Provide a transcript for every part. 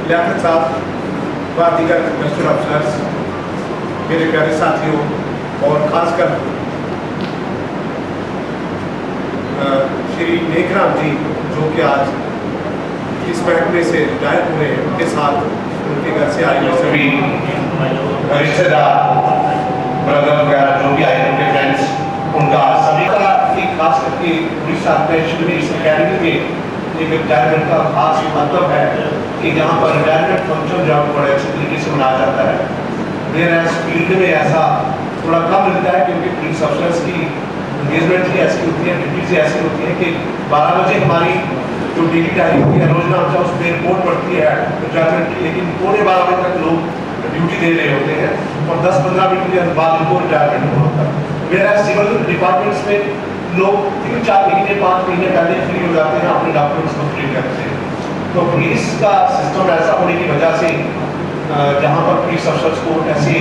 लियाकत साहब व दीगर कस्टमर अफसर्स, मेरे प्यारे साथियों और ख़ासकर श्री नेकराम जी जो कि आज इस महकमे से रिटायर हुए हैं, उनके साथ उनके घर से आए हुए सभी रिश्तेदार, ब्रदर वगैरह जो भी आए उनके फ्रेंड्स, उनका सभी का एक खास करके उड़ीसा में इस अकेडमी में एक रिटायरमेंट का खास मतलब है कि यहाँ पर रिटायरमेंट फंक्शन जो बड़े अच्छे तरीके से मनाया जाता है। मेरा फील्ड में ऐसा थोड़ा कम मिलता है क्योंकि पुलिस अफसर्स की इंगेजमेंट ही ऐसी होती है, ड्यूटीज ऐसी होती है कि 12 बजे हमारी जो डेली टाइम होती है रोजाना होता है उसमें रिपोर्ट पड़ती है रिटायरमेंट की, लेकिन 11:15 बजे तक लोग ड्यूटी दे रहे होते हैं और 10-15 मिनट के बाद उनको रिटायरमेंट होता है। मेरा सिविल डिपार्टमेंट्स में लोग 3-4 महीने 5 महीने पहले फ्री हो जाते हैं, अपने डॉक्यूमेंट्स को फ्री करते हैं। तो पुलिस का सिस्टम ऐसा होने की वजह से जहाँ पर पुलिस अफसर्स को ऐसे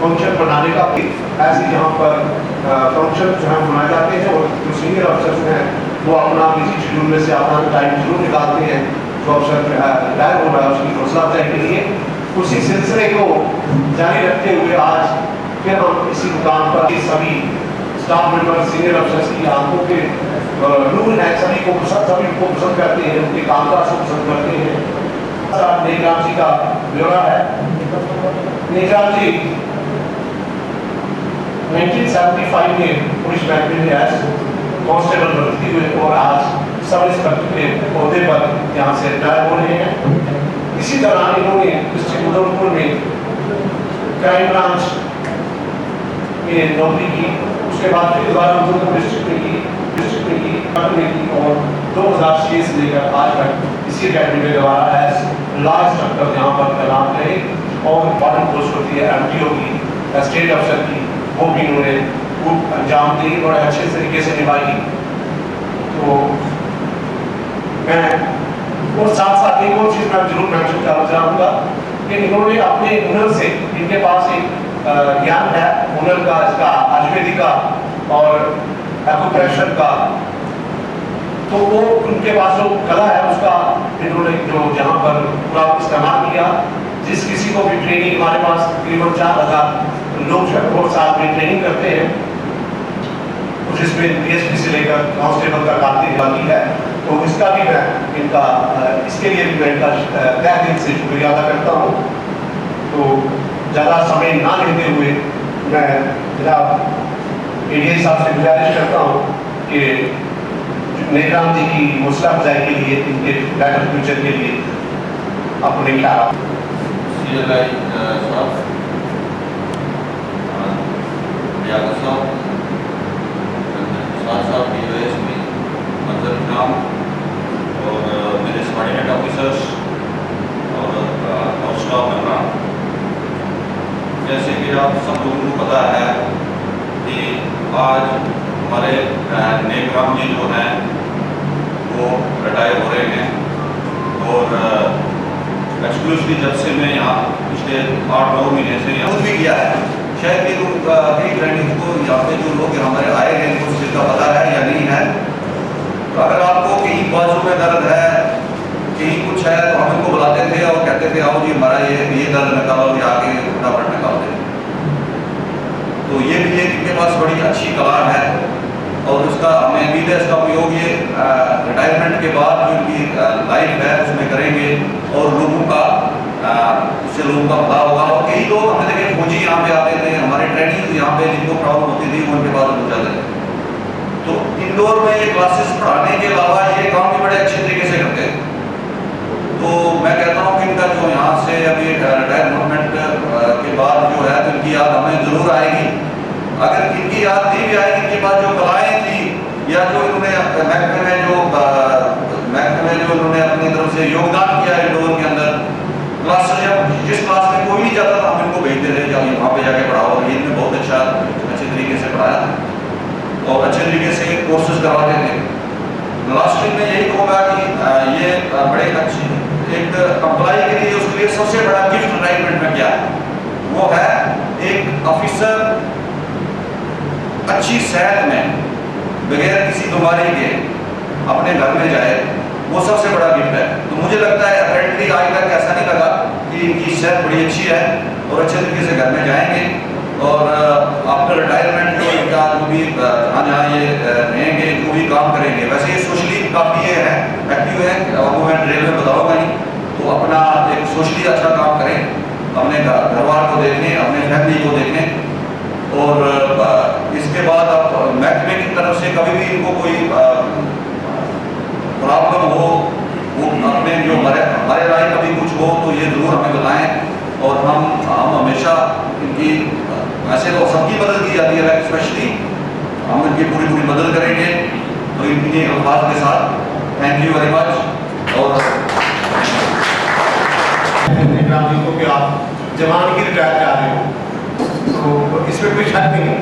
फंक्शन बनाने का ऐसे यहाँ पर फंक्शन जो है मनाए जाते हैं और जो सीनियर अफसर्स हैं वो अपना बिजी शेड्यूल में से अपना टाइम जरूर निकालते हैं। जो अफसर रिटायर हो रहा है उसकी हौसला अफजाई के लिए उसी सिलसिले को जारी रखते हुए आज फिर हम इसी मुकाम पर सभी स्टाफ मेंबर सीनियर अफसर्स की आंखों के नूर है, सभी को पसंद करते हैं, उनके कामकाज को पसंद करते हैं। नेकराम जी का ब्यौरा है। नेकराम जी 1975 में पुलिस महकमे में एज कांस्टेबल भर्ती हुए और आज सब इंस्पेक्टर के पौधे पर यहाँ से रिटायर हो रहे हैं। इसी दौरान इन्होंने डिस्ट्रिक्ट उधमपुर में क्राइम ब्रांच में नौकरी की, उसके बाद फिर दोबारा उधमपुर डिस्ट्रिक्ट में की और 2006 से लेकर आज तक इसी अकेडमी में दोबारा एज लॉ इंस्ट्रक्टर यहाँ पर तैनात रहे और इम्पॉर्टेंट पोस्ट होती है एमटीओ की, स्टेट अफसर की, वो भी उन्होंने खूब अंजाम दी और अच्छे तरीके से निभाई। तो मैं और साथ साथ एक और चीज़ मैं जरूर मेंशन करना चाहूँगा कि इन्होंने अपने हुनर से, इनके पास एक ज्ञान है हुनर का, इसका आयुर्वेदिक का और एक्यूप्रेशर का, तो वो उनके पास जो कला है उसका इन्होंने जो जहाँ पर पूरा इस्तेमाल किया। जिस किसी को भी ट्रेनिंग, हमारे पास तकरीबन 4,000 लोग जो साल में ट्रेनिंग करते हैं, जिसमें डीएसपी से लेकर कांस्टेबल तक आती बाकी है, तो इसका भी मैं इनका इसके लिए भी मैं इनका तहे दिल से शुक्रिया अदा करता हूँ। तो ज़्यादा समय ना लेते हुए मैं जनाब एडीआई साहब से गुजारिश करता हूँ कि नेकराम जी की हौसला अफजाई के लिए, इनके बेटर फ्यूचर के लिए अपने ख्याल और मेरे सबॉर्डिनेट ऑफिसर्स और स्टाफ मेंबर, जैसे कि आप सब लोगों को पता है कि आज हमारे नेकराम जी जो हैं वो रिटायर हो रहे हैं और एक्सक्लूसिवली जब से मैं यहाँ पिछले 8-9 महीने से यहाँ भी किया है। शायद कि लोग कई ट्रेनिंग को यहाँ पे जो लोग हमारे आए हैं उनको उस चीज़ का पता है या नहीं है। तो अगर आपको कहीं बाजू में दर्द है, कहीं कुछ है, तो हम इनको बुलाते थे और कहते थे आओ जी हमारा ये दर्द निकालो, या आके फटाफट निकाल दें। तो ये भी एक इनके पास बड़ी अच्छी कला है और उसका हमें उम्मीद है इसका उपयोग ये रिटायरमेंट के बाद जो इनकी लाइफ है उसमें करेंगे और लोगों का उससे लोगों का भला होगा। और कई लोग हमें देखे फौजी यहाँ पे आते थे, हमारे ट्रेनिंग यहाँ पे जिनको प्रॉब्लम होती थी वो उनके पास हो जाते थे। तो इंदौर में ये क्लासेस पढ़ाने के अलावा ये काम भी बड़े अच्छे तरीके से करते हैं। तो मैं कहता हूँ कि इनका जो यहाँ से अभी रिटायरमेंट के बाद जो है तो इनकी याद हमें जरूर आएगी। अगर इनकी याद नहीं भी आएगी, इनके पास जो कलाएँ थी या जो इन्होंने महकमे में जो इन्होंने अपनी तरफ से योगदान किया इंदौर के अंदर, क्लासेस जब जिस क्लास में कोई नहीं जाता था हम इनको भेजते थे जब वहाँ पे जाके पढ़ाओ, और इन्होंने बहुत अच्छे तरीके से पढ़ाया और अच्छे तरीके से कोर्सेज करवाते थे। लास्ट में यही कहूँगा कि ये बड़े अच्छे एक अप्लाई के लिए उसके लिए सबसे बड़ा गिफ्ट रिटायरमेंट में क्या है, वो है एक ऑफिसर अच्छी सेहत में बगैर किसी बीमारी के अपने घर में जाए वो सबसे बड़ा गिफ्ट है। तो मुझे लगता है अपेरेंटली आज तक ऐसा नहीं लगा कि इनकी सेहत बड़ी अच्छी है और अच्छे तरीके से घर में जाएंगे और आफ्टर रिटायरमेंट जो इनका जो भी जहाँ ये रहेंगे, जो भी काम करेंगे, वैसे ये सोशली काफ़ी ये है, एक्टिव है, आपको मैं ट्रेल में बताऊँगा नहीं, तो अपना एक सोशली अच्छा काम करें, अपने घरवार को देखने, अपने फैमिली को देखने। और इसके बाद आप महकमे की तरफ से कभी भी इनको कोई प्रॉब्लम हो, वो अपने जो हमारे राय कभी कुछ हो तो ये ज़रूर हमें बताएं और हम हमेशा इनकी, वैसे तो सबकी मदद की जाती है, स्पेशली हम इनकी पूरी मदद करेंगे। तो इनके अल्फाज के साथ थैंक यू वेरी मच। और को कि आप जवान की रिटायर जा रहे हो तो इसमें कोई शक नहीं,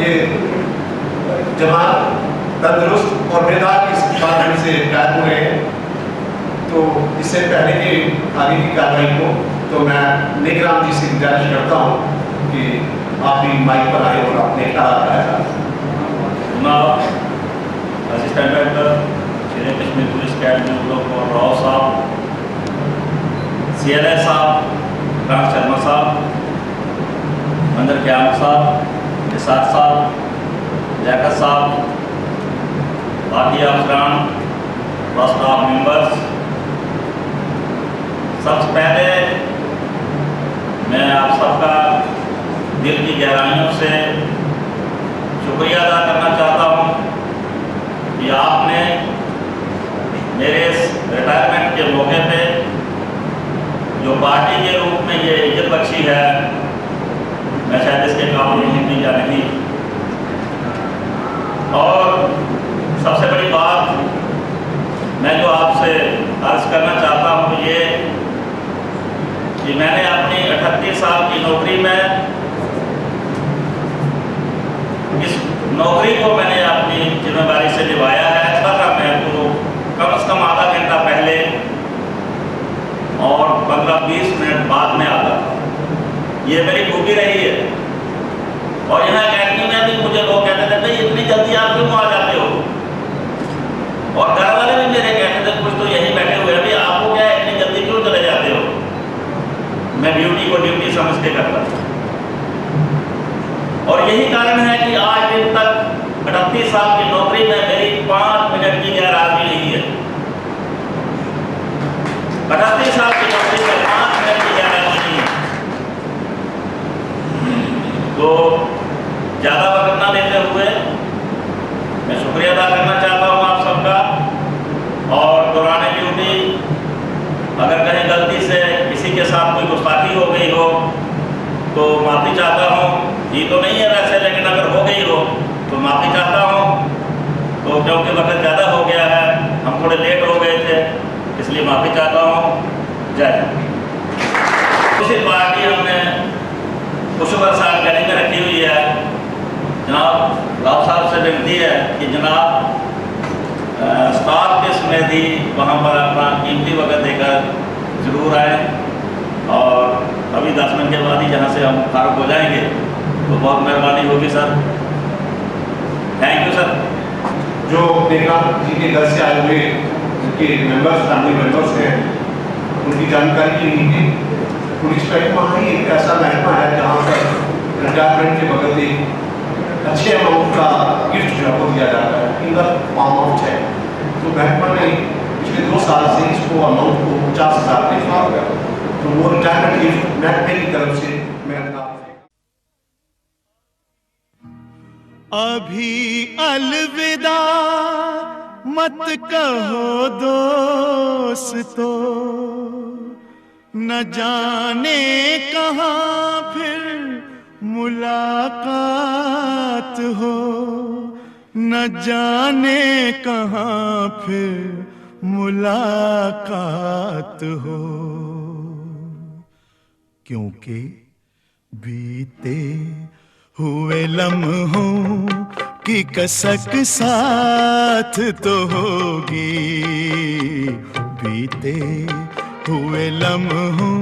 ये जवान तंदुरुस्त और बेदार की बात से रिटायर हुए हैं। तो इससे पहले कि आगे की कार्रवाई को तो मैं निगरान जी से गुजारिश करता हूँ कि आप भी माइक पर आए और अपने ख्याल आएगा। असिस्टेंट डायरेक्टर शेर कश्मीर पुलिस अकेडमी और राव साहब, CLS साहब, राज शर्मा साहब, मंदर क्याम साहब, निसार साहब, लियाकत साहब, बाकी अफसरान, स्टाफ मेंबर्स, सबसे पहले मैं आप सबका दिल की गहराइयों से शुक्रिया अदा करना चाहता हूँ कि आपने मेरे रिटायरमेंट के मौके पे जो पार्टी के रूप में ये इज्जत बख्शी है, मैं शायद इसके काबिल नहीं या नहीं। और सबसे बड़ी बात मैं जो आपसे अर्ज करना चाहता हूँ ये कि मैंने अपनी 38 साल की नौकरी में इस नौकरी को मैंने अपनी जिम्मेदारी से निभाया है। ऐसा मैं तो कम से कम आधा घंटा पहले और 15-20 मिनट बाद में आता था। ये मेरी खूबी रही है। और यहाँ अकेडमी में भी मुझे लोग कहते थे भाई इतनी जल्दी आप क्यों आ जाते हो, और घर वाले भी मेरे कहते थे कुछ तो यही बैठे हुए हैं, आपको क्या है इतनी जल्दी क्यों चले जाते हो। मैं ड्यूटी को ड्यूटी समझ के करता था। और यही कारण है कि आज दिन तक 38 साल की नौकरी में मेरी 5 मिनट की गैरहाजिरी नहीं है। 38 साल की नौकरी में 5 मिनट की गैरहाजिरी नहीं है। तो ज़्यादा वक्त ना लेते हुए मैं शुक्रिया अदा करना चाहता हूँ आप सबका। और दौरान ड्यूटी अगर कहीं गलती से किसी के साथ कोई गुस्ताखी हो गई हो तो माफ़ी चाहता हूँ। ये तो नहीं है वैसे, लेकिन अगर हो गई हो तो माफ़ी चाहता हूँ। तो क्योंकि वक्त ज़्यादा हो गया है, हम थोड़े लेट हो गए थे, इसलिए माफ़ी चाहता हूँ। जय हिंद। उसी पार्टी हमने खुशबर साहब गली में रखी हुई है। जनाब राव साहब से विनती है कि जनाब स्टाफ के समेत ही वहाँ पर अपना कीमती वक्त देकर ज़रूर आए। और अभी 10 मिनट के बाद ही जहाँ से हम फारुक हो जाएंगे तो बहुत मेहरबानी होगी सर। Thank you sir. जो निगरान जी के घर से आए हुए उनके मेंबर्स, फैमिली मेंबर्स हैं, उनकी जानकारी के लिए पुलिस महकमा ही एक ऐसा महकमा है जहाँ पर रिटायरमेंट के बगल एक अच्छे अमाउंट का गिफ्ट जो है दिया जाता है। इनका फॉर्म आउट है तो महकमा ने पिछले 2 साल से इसको अमाउंट को 50,000 पे दिया गया। तो वो रिटायरमेंट गिफ्ट महकमे की तरफ से मैं अभी अलविदा मत कहो दोस्तों, न जाने कहाँ फिर मुलाकात हो, न जाने कहाँ फिर मुलाकात हो। क्योंकि बीते हुए लम्हों की कसक साथ तो होगी, बीते हुए लम्हों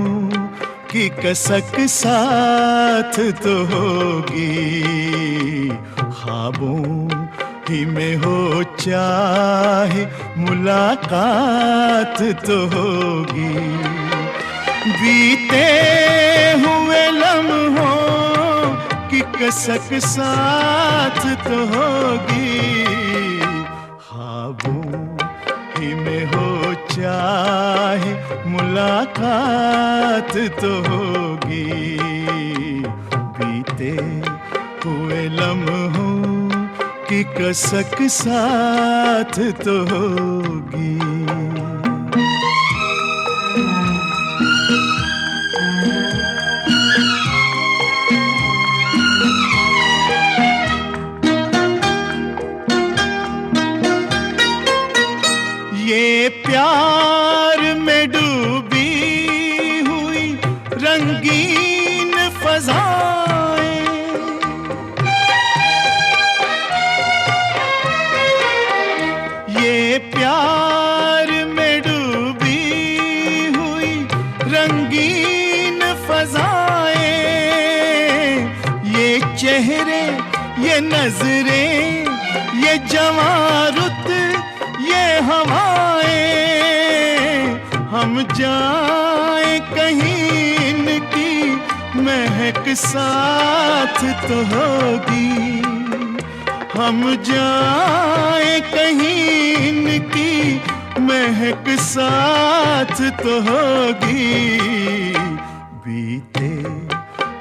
की कसक साथ तो होगी, ख्वाबों ही में हो चाहे मुलाकात तो होगी, बीते हुए लम्हों की कसक साथ तो होगी, ख्वाबों ही में हो चाहे मुलाकात तो होगी, बीते हुए लम्हों की कसक साथ तो होगी। ये प्यार में डूबी हुई रंगीन फज़ाएं, ये प्यार में डूबी हुई रंगीन फज़ाएं, ये चेहरे, ये नजरें, ये जवारुत, ये हवाएं, हम जाए कहीं इनकी महक साथ तो होगी, हम जाए कहीं इनकी महक साथ तो होगी, बीते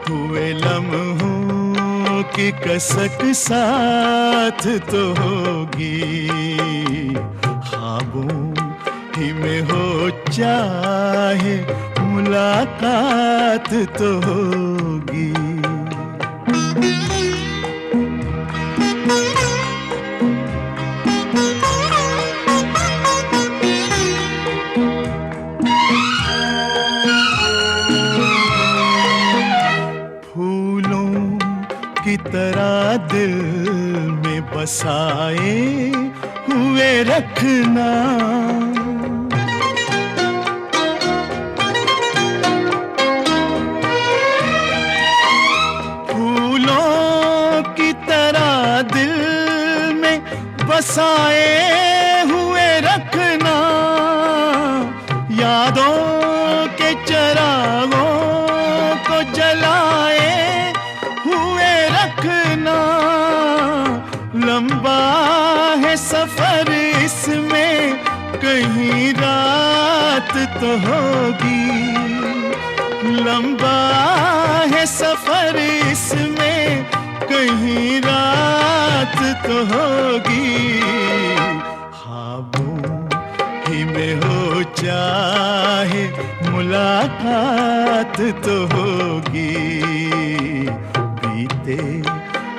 हुए लम्हों की कसक साथ तो होगी, ख्वाबों ही में हो चाहे मुलाकात तो होगी। फूलों की तरह दिल में बसाए हुए रखना, फूलों की तरह दिल में बसाए हुए रखना, यादों के चरागों को जलाए हुए रखना, लंबा है सफर इसमें कहीं रात तो होगी, लंबा है सफर इसमें कहीं रात तो होगी, ख्वाबों ही में हो चाहे मुलाकात तो होगी, बीते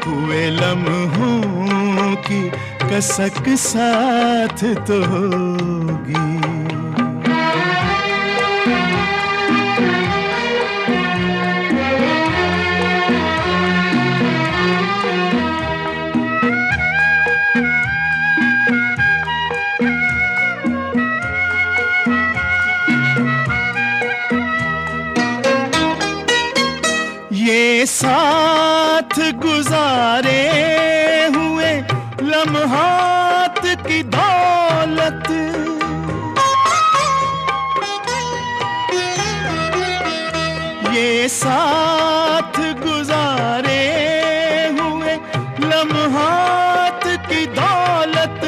हुए लम्हों की कसक साथ तो होगी। ये साथ गुजारे हुए लम्हात की दौलत, ये साथ गुजारे हुए लम्हात की दौलत,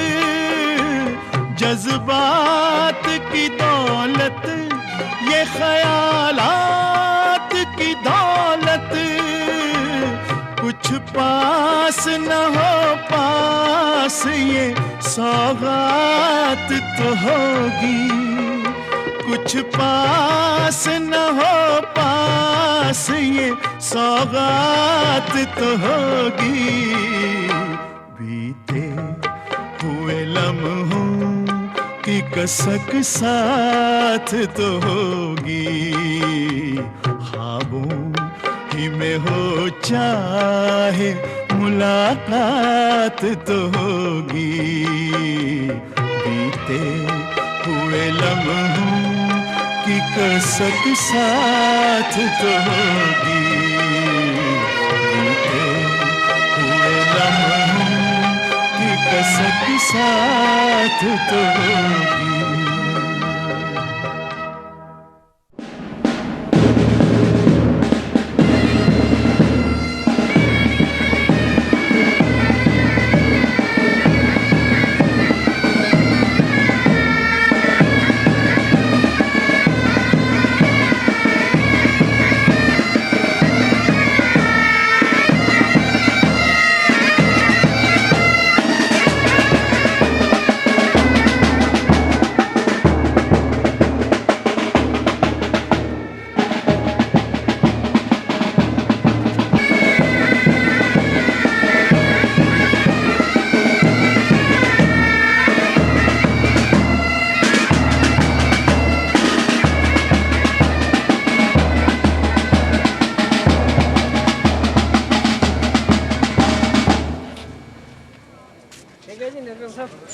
जज्बात की दौलत, ये ख्यालात की दौलत, कुछ पास न हो पास ये सौगात तो होगी, कुछ पास न हो पास ये सौगात तो होगी, बीते हुए लम्हों की कसक साथ तो होगी, ख्वाबों ही में हो चाहे मुलाकात तो होगी, बीते हुए लम्हों की कसक साथ तो होगी, बीते हुए लम्हों की कसक साथ तो होगी।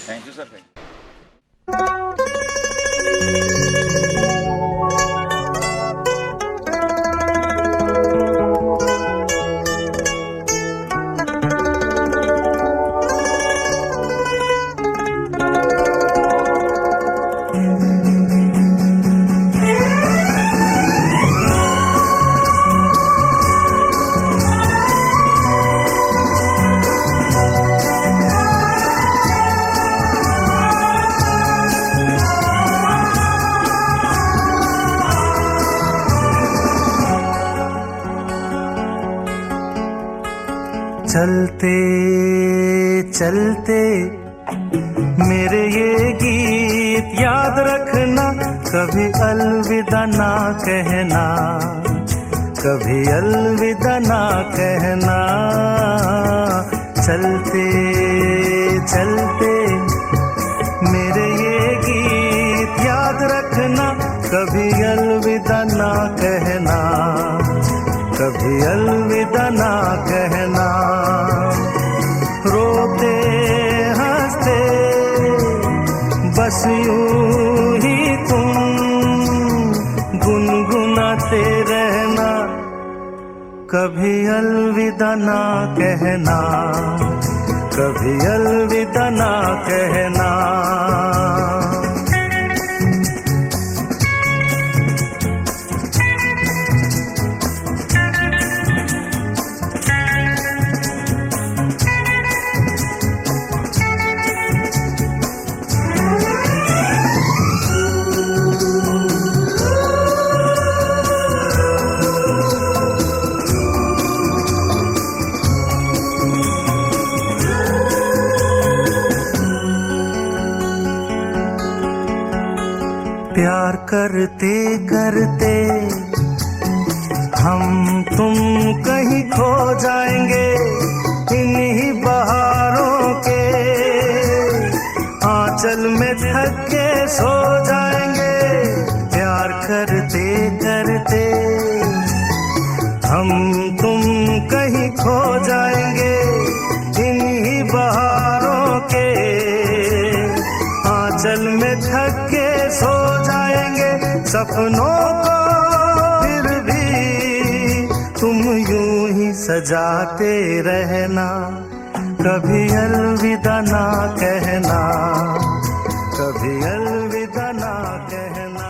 Thank you sir. चलते चलते मेरे ये गीत याद रखना, कभी अलविदा ना कहना, कभी अलविदा ना कहना। चलते चलते मेरे ये गीत याद रखना, कभी अलविदा ना कहना, कभी अलविदा ना कहना। रोते हंसते बस यूं ही तुम गुनगुनाते रहना, कभी अलविदा ना कहना, कभी अलविदा ना कहना। प्यार करते करते हम तुम कहीं खो जाएंगे, इन्हीं बहारों के आंचल में थक के सो जाएंगे। प्यार करते करते हम तुम कहीं खो जाएंगे, इन्हीं बहारों के आंचल में थक के सो जाएंगे। सपनों को फिर भी तुम यूं ही सजाते रहना, कभी अलविदा ना कहना, कभी अलविदा ना कहना।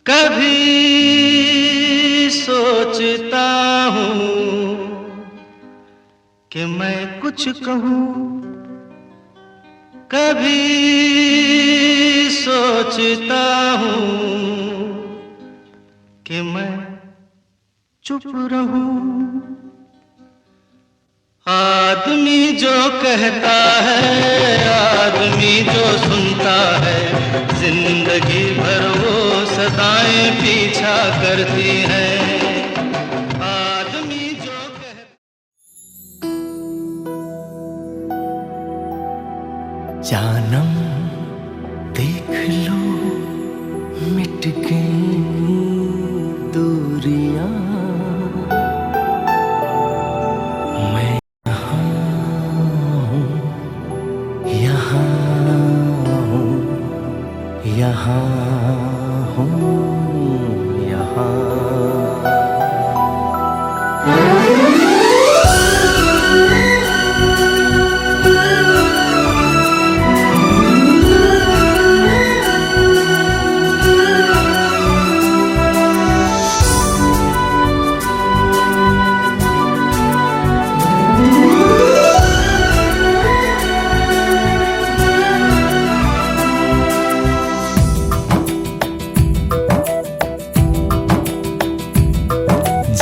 कभी सोचता हूँ कि मैं कुछ कहूँ, कभी सोचता हूँ कि मैं चुप रहूँ। आदमी जो कहता है, आदमी जो सुनता है, जिंदगी भर वो सदाएं पीछा करती हैं। आदमी जो जानम देख लो मिट गई दूरियां, मैं यहाँ हूँ, यहाँ हूँ, यहाँ।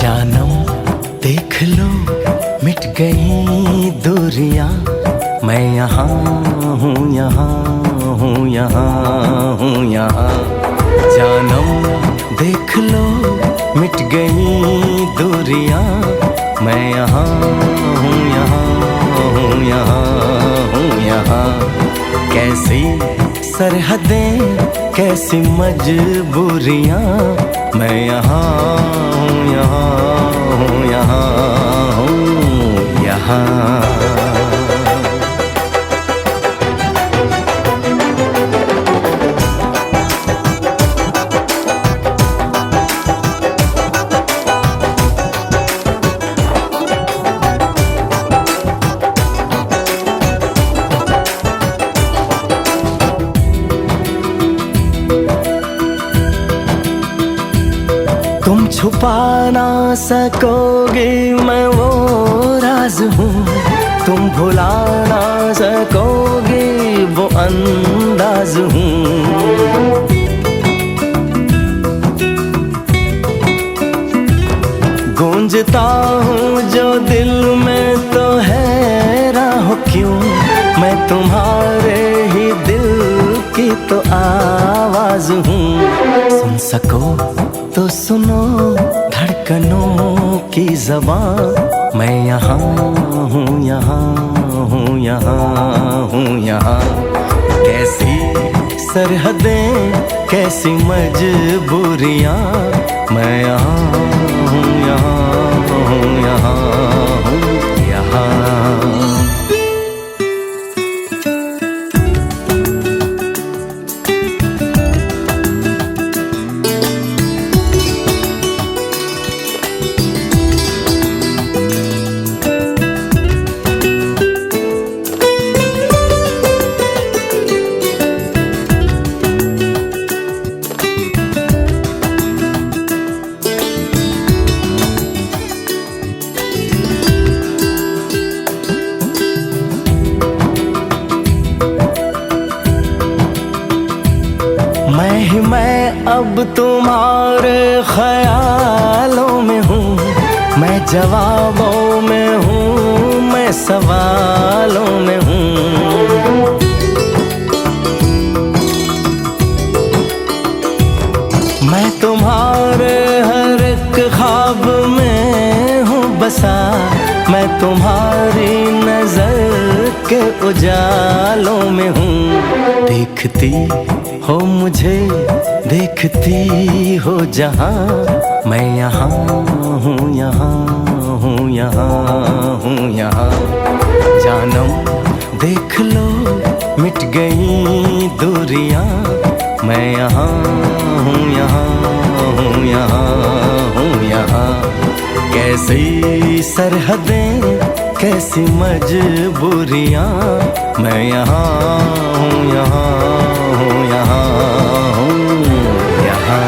जानम देख लो मिट गई दूरियां, मैं यहाँ हूँ, यहाँ हूँ, यहाँ हूँ, यहाँ। जानम देख लो मिट गई दूरियां, मैं यहाँ हूँ, यहाँ हूँ, यहाँ हूँ, यहाँ। कैसी सरहदें कैसी मजबूरियां, मैं यहाँ हूँ, यहाँ हूँ, यहाँ हूँ, यहाँ। तुम छुपा ना सकोगे मैं वो राज हूँ, तुम भुला ना सकोगे वो अंदाज हूँ। गूंजता हूँ जो दिल में तो हैरान हो क्यों, मैं तुम्हारे ही दिल की तो आवाज हूँ। सुन सको तो सुनो धड़कनों की ज़बान, मैं यहाँ हूँ, यहाँ हूँ, यहाँ हूँ, यहाँ। कैसी सरहदें कैसी मजबूरियाँ, मैं यहाँ हूँ, यहाँ हूँ, यहाँ हूँ, यहाँ। मैं अब तुम्हारे ख्यालों में हूँ, मैं जवाबों में हूँ, मैं सवालों में हूँ। मैं तुम्हारे हर एक ख्वाब में हूँ बसा, मैं तुम्हारी नजर के उजालों में हूँ। देखती हो मुझे देखती हो जहाँ, मैं यहाँ हूँ, यहाँ हूँ, यहाँ हूँ, यहाँ। जानम देख लो मिट गई दूरियां, मैं यहाँ हूँ, यहाँ हूँ, यहाँ हूँ, यहाँ। कैसी सरहदें कैसी मजबूरियां, मैं यहाँ हूँ, यहाँ हूँ, यहाँ हूँ, यहाँ।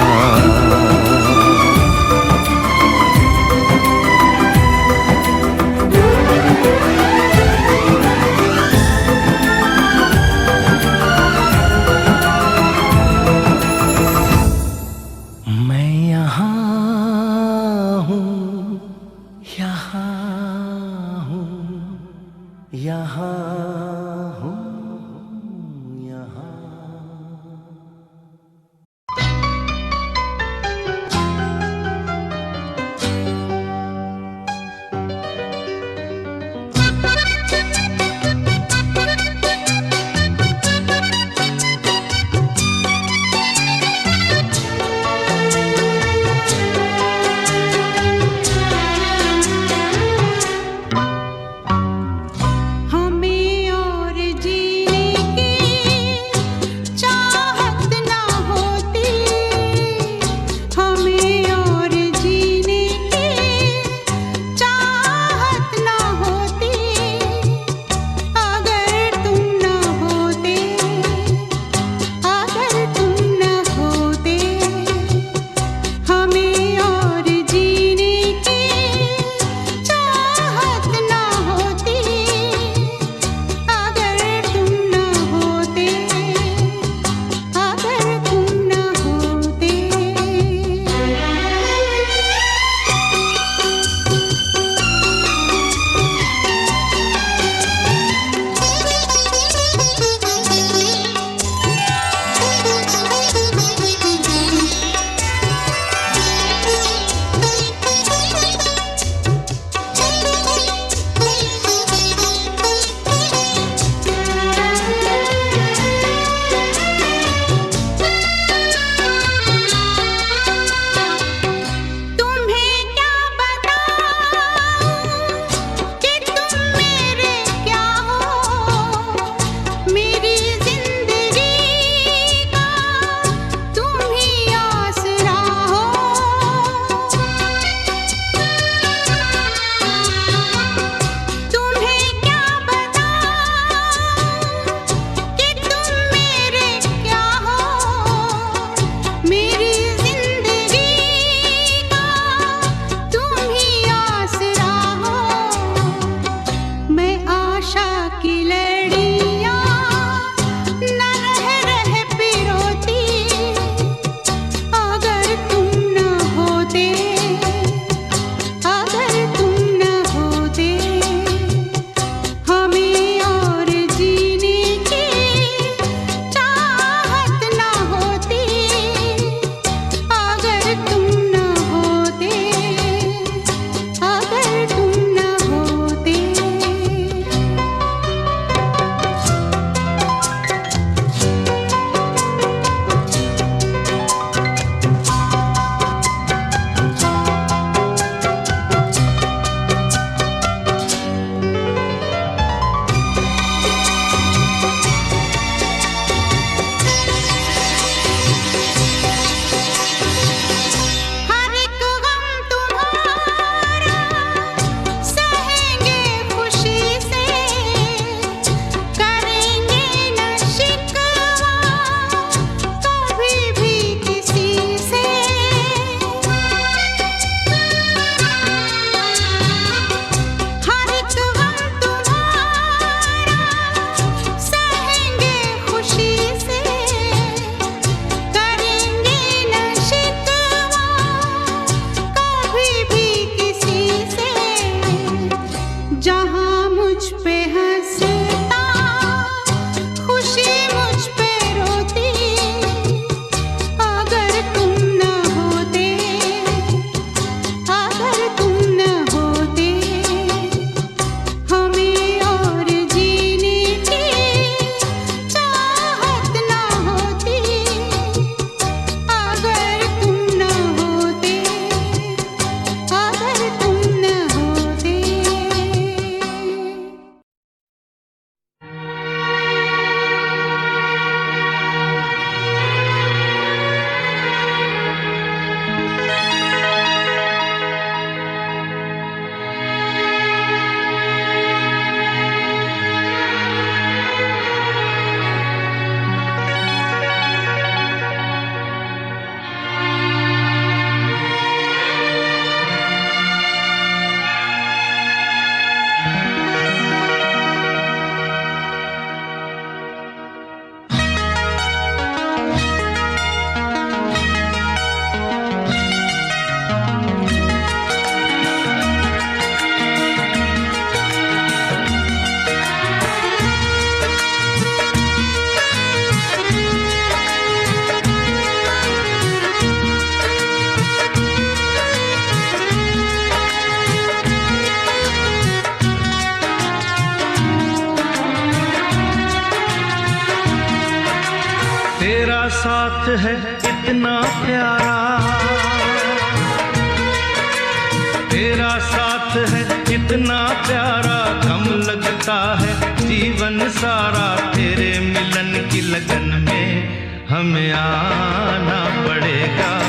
मैं यहाँ हूँ, यहाँ हूँ, यहाँ हूँ, यहाँ। साथ है इतना प्यारा, तेरा साथ है इतना प्यारा, कम लगता है जीवन सारा। तेरे मिलन की लगन में हमें आना पड़ेगा।